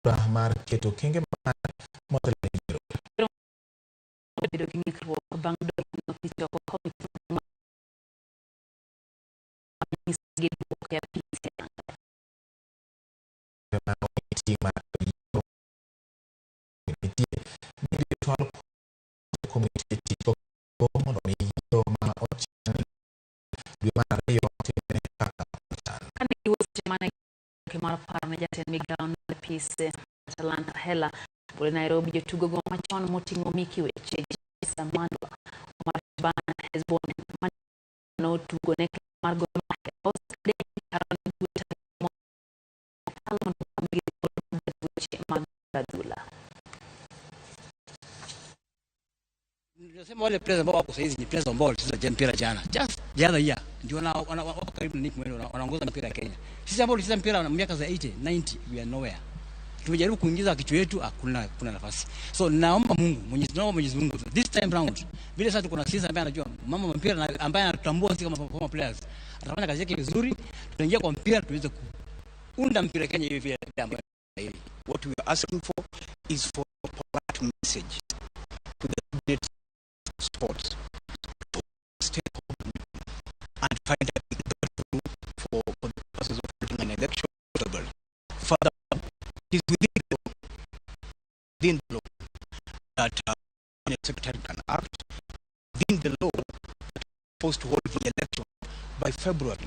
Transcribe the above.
mar keto kenge mar motelo yiero. Bedo gi ng'ikruok bang' dok notiso ko komiti mar gi duoko e apis komiti mar yiero nitie twal komiti tiko mondo mi yiero ma ochan dwe mar ariyo timre kaka ochan. Kani giwuoche mane ke mar paro ne jatend migawo mar apis Talanta Hela bole Nairobi jotugo go machon moting'o Miki Weche Samandwa Omar Shaban Hezbon no tugo ne mar Gor Mahia osde karon duta adhula. Nasema wale players ambao wako saizi ni players ambao walicheza mpira jana. Just the other year ndio wako karibu Nick Mwendo wanaongoza mpira Kenya. Sisi ambao tulicheza mpira na miaka za 80, 90 we are nowhere. Tumejaribu kuingiza kichwa yetu hakuna nafasi. So naomba Mwenyezi Mungu this time round vile sasa tuko na sisi ambaye anajua mama mpira ambaye anatambua sisi kama players. Atafanya kazi yake vizuri, tutaingia kwa mpira tuweze kuunda mpira Kenya hivi vile ambayo. What we are asking for is for a polite message to the sports to stay home and find a for the process of holding an election. Further, it is within the law that the secretary can act within the law that is supposed to hold the election by February